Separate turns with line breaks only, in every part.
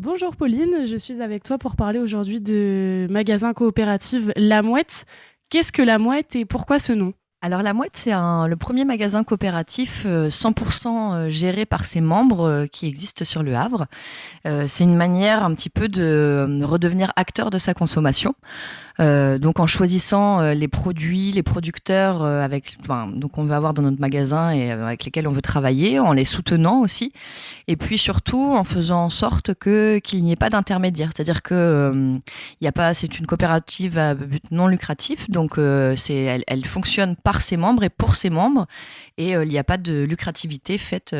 Bonjour Pauline, je suis avec toi pour parler aujourd'hui de magasin coopératif La Mouette. Qu'est-ce que La Mouette et pourquoi ce nom?
Alors la Mouette, c'est le premier magasin coopératif 100% géré par ses membres qui existe sur Le Havre. C'est une manière un petit peu de redevenir acteur de sa consommation. Donc en choisissant les produits, les producteurs donc on veut avoir dans notre magasin et avec lesquels on veut travailler, en les soutenant aussi, et puis surtout en faisant en sorte qu'il n'y ait pas d'intermédiaire. C'est-à-dire que il y a pas, c'est une coopérative à but non lucratif, donc elle fonctionne par ses membres et pour ses membres, et il n'y a pas de lucrativité faite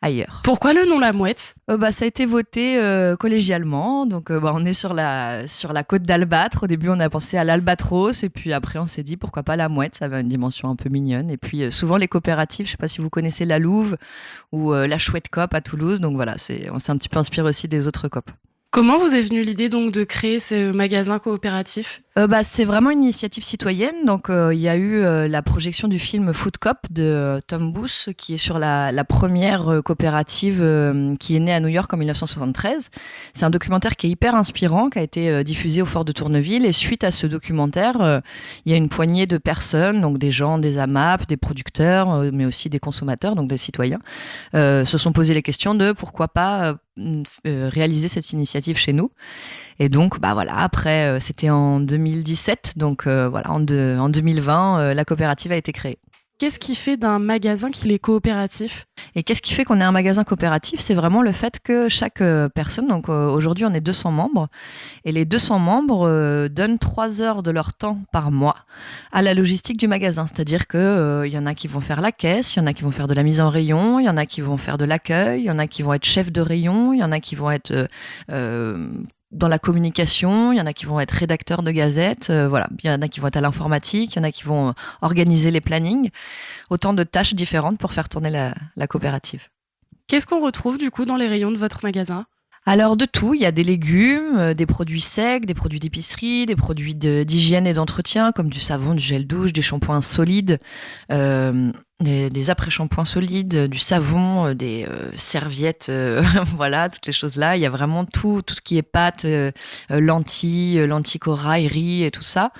ailleurs.
Pourquoi le nom La Mouette?
Ça a été voté collégialement. Donc, on est sur la côte d'Albâtre. Au début, on a pensé à l'albatros. Et puis après, on s'est dit pourquoi pas la mouette. Ça avait une dimension un peu mignonne. Et puis, souvent, les coopératives, je ne sais pas si vous connaissez la Louve ou la Chouette Coop à Toulouse. Donc voilà, on s'est un petit peu inspiré aussi des autres coop.
Comment vous est venue l'idée donc de créer ce magasin coopératif?
C'est vraiment une initiative citoyenne. Donc, il y a eu la projection du film Food Cop de Tom Booth, qui est sur la première coopérative qui est née à New York en 1973. C'est un documentaire qui est hyper inspirant, qui a été diffusé au Fort de Tourneville. Et suite à ce documentaire, il y a une poignée de personnes, donc des gens, des AMAP, des producteurs, mais aussi des consommateurs, donc des citoyens, se sont posé les questions de pourquoi pas réaliser cette initiative chez nous. Et donc, après, c'était en 2017, donc en 2020, la coopérative a été créée.
Qu'est-ce qui fait d'un magasin qu'il est coopératif?
Et qu'est-ce qui fait qu'on est un magasin coopératif? C'est vraiment le fait que chaque personne, donc aujourd'hui on est 200 membres, et les 200 membres donnent 3 heures de leur temps par mois à la logistique du magasin. C'est-à-dire que y en a qui vont faire la caisse, il y en a qui vont faire de la mise en rayon, il y en a qui vont faire de l'accueil, il y en a qui vont être chefs de rayon, il y en a qui vont être dans la communication, il y en a qui vont être rédacteurs de gazettes, il y en a qui vont être à l'informatique, il y en a qui vont organiser les plannings. Autant de tâches différentes pour faire tourner la coopérative.
Qu'est-ce qu'on retrouve du coup dans les rayons de votre magasin?
Alors de tout, il y a des légumes, des produits secs, des produits d'épicerie, des produits d'hygiène et d'entretien comme du savon, du gel douche, des shampoings solides, des après-shampoings solides, du savon, des serviettes, voilà, toutes les choses-là. Il y a vraiment tout ce qui est pâtes, lentilles corail, riz et tout ça.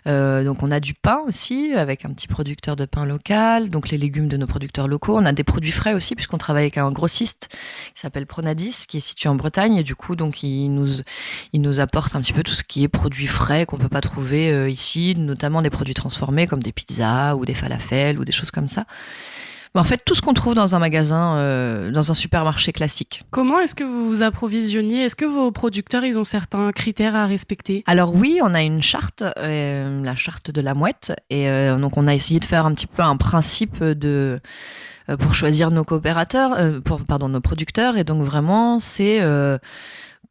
Donc on a du pain aussi, avec un petit producteur de pain local, donc les légumes de nos producteurs locaux. On a des produits frais aussi, puisqu'on travaille avec un grossiste qui s'appelle Pronadis, qui est situé en Bretagne, et du coup, donc il nous apporte un petit peu tout ce qui est produits frais qu'on peut pas trouver ici, notamment des produits transformés comme des pizzas ou des falafels ou des choses comme ça. En fait, tout ce qu'on trouve dans un magasin, dans un supermarché classique.
Comment est-ce que vous vous approvisionniez? Est-ce que vos producteurs, ils ont certains critères à respecter?
Alors oui, on a une charte, la charte de la Mouette, et donc on a essayé de faire un petit peu un principe pour choisir nos coopérateurs, nos producteurs, et donc vraiment c'est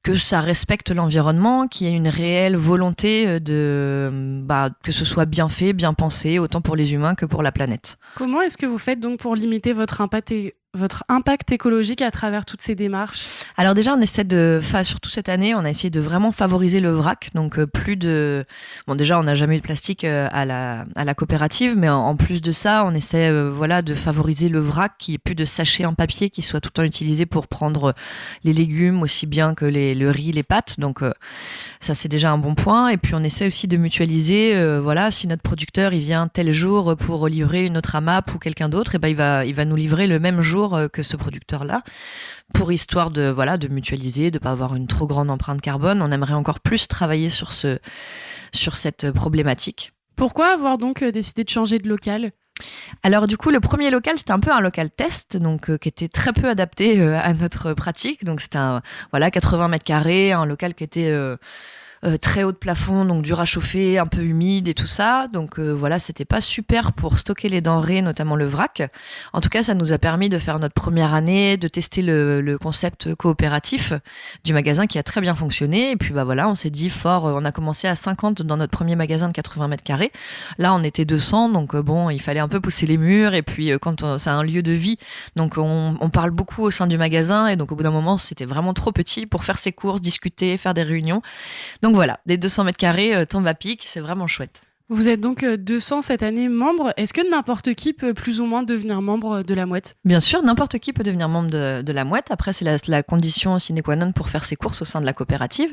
que ça respecte l'environnement, qu'il y ait une réelle volonté que ce soit bien fait, bien pensé, autant pour les humains que pour la planète.
Comment est-ce que vous faites donc pour limiter votre impact écologique à travers toutes ces démarches?
Alors déjà, on essaie surtout cette année, on a essayé de vraiment favoriser le vrac. Donc déjà, on n'a jamais eu de plastique à la coopérative, mais en plus de ça, on essaie de favoriser le vrac, qu'il n'y ait plus de sachets en papier qui soient tout le temps utilisés pour prendre les légumes aussi bien que le riz, les pâtes. Donc ça, c'est déjà un bon point. Et puis on essaie aussi de mutualiser. Si notre producteur il vient tel jour pour livrer une autre AMAP ou quelqu'un d'autre, et il va nous livrer le même jour que ce producteur-là, pour histoire de mutualiser, de pas avoir une trop grande empreinte carbone. On aimerait encore plus travailler sur cette problématique.
Pourquoi avoir donc décidé de changer de local?
Alors du coup, le premier local, c'était un peu un local test, donc qui était très peu adapté à notre pratique. Donc c'était 80 mètres carrés, un local qui était très haut de plafond, donc dur à chauffer, un peu humide et tout ça. Donc c'était pas super pour stocker les denrées, notamment le vrac. En tout cas, ça nous a permis de faire notre première année, de tester le concept coopératif du magasin qui a très bien fonctionné. Et puis on s'est dit fort, on a commencé à 50 dans notre premier magasin de 80 mètres carrés. Là, on était 200, donc il fallait un peu pousser les murs. Et puis quand c'est un lieu de vie, donc on parle beaucoup au sein du magasin. Et donc au bout d'un moment, c'était vraiment trop petit pour faire ses courses, discuter, faire des réunions. Donc voilà, des 200 mètres carrés tombent à pic, c'est vraiment chouette.
Vous êtes donc 200 cette année membres. Est-ce que n'importe qui peut plus ou moins devenir membre de la Mouette?
Bien sûr, n'importe qui peut devenir membre de la Mouette. Après, c'est la condition sine qua non pour faire ses courses au sein de la coopérative.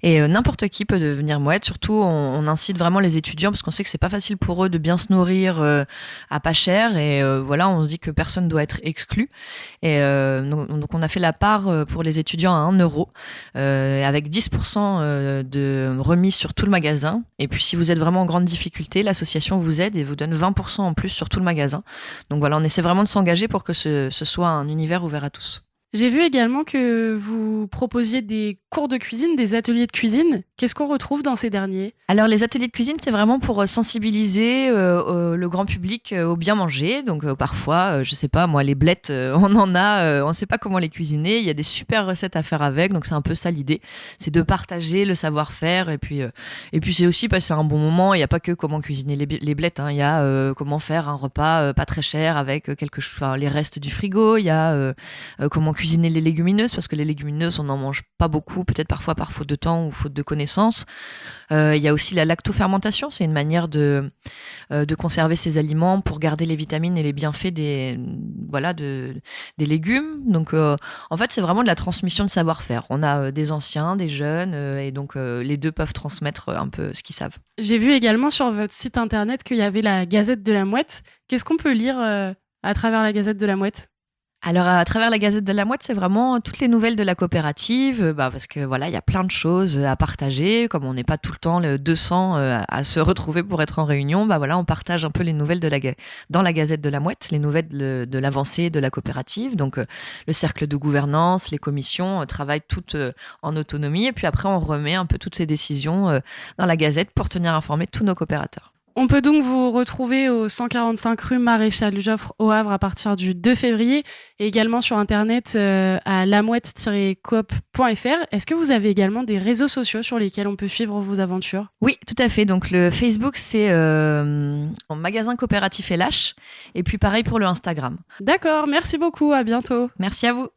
Et n'importe qui peut devenir Mouette. Surtout, on incite vraiment les étudiants parce qu'on sait que c'est pas facile pour eux de bien se nourrir à pas cher. Et voilà, on se dit que personne doit être exclu. Et donc, on a fait la part pour les étudiants à 1 euro avec 10% de remise sur tout le magasin. Et puis, si vous êtes vraiment en grande difficulté, l'association vous aide et vous donne 20% en plus sur tout le magasin. Donc voilà, on essaie vraiment de s'engager pour que ce soit un univers ouvert à tous.
J'ai vu également que vous proposiez des cours de cuisine, des ateliers de cuisine. Qu'est-ce qu'on retrouve dans ces derniers?
Alors les ateliers de cuisine, c'est vraiment pour sensibiliser le grand public au bien manger. Donc parfois, je sais pas, moi les blettes, on en a, on sait pas comment les cuisiner. Il y a des super recettes à faire avec, donc c'est un peu ça l'idée, c'est de partager le savoir-faire et puis c'est aussi passer un bon moment. Il y a pas que comment cuisiner les blettes, hein. Il y a comment faire un repas pas très cher avec quelque chose, enfin, les restes du frigo. Il y a comment cuisiner les légumineuses, parce que les légumineuses, on n'en mange pas beaucoup, peut-être parfois par faute de temps ou faute de connaissances. Il y a aussi la lactofermentation, c'est une manière de conserver ces aliments pour garder les vitamines et les bienfaits des légumes. Donc, en fait, c'est vraiment de la transmission de savoir-faire. On a des anciens, des jeunes, et donc les deux peuvent transmettre un peu ce qu'ils savent.
J'ai vu également sur votre site internet qu'il y avait la Gazette de la Mouette. Qu'est-ce qu'on peut lire à travers la Gazette de la Mouette?
Alors, à travers la Gazette de la Mouette, c'est vraiment toutes les nouvelles de la coopérative, parce que voilà, il y a plein de choses à partager. Comme on n'est pas tout le temps le 200 à se retrouver pour être en réunion, voilà, on partage un peu les nouvelles dans la Gazette de la Mouette, les nouvelles de l'avancée de la coopérative. Donc, le cercle de gouvernance, les commissions travaillent toutes en autonomie. Et puis après, on remet un peu toutes ces décisions dans la Gazette pour tenir informés tous nos coopérateurs.
On peut donc vous retrouver au 145 rue Maréchal Joffre au Havre à partir du 2 février et également sur internet à lamouette-coop.fr. Est-ce que vous avez également des réseaux sociaux sur lesquels on peut suivre vos aventures?
Oui, tout à fait. Donc le Facebook, c'est magasin coopératif LH et puis pareil pour le Instagram.
D'accord, merci beaucoup, à bientôt.
Merci à vous.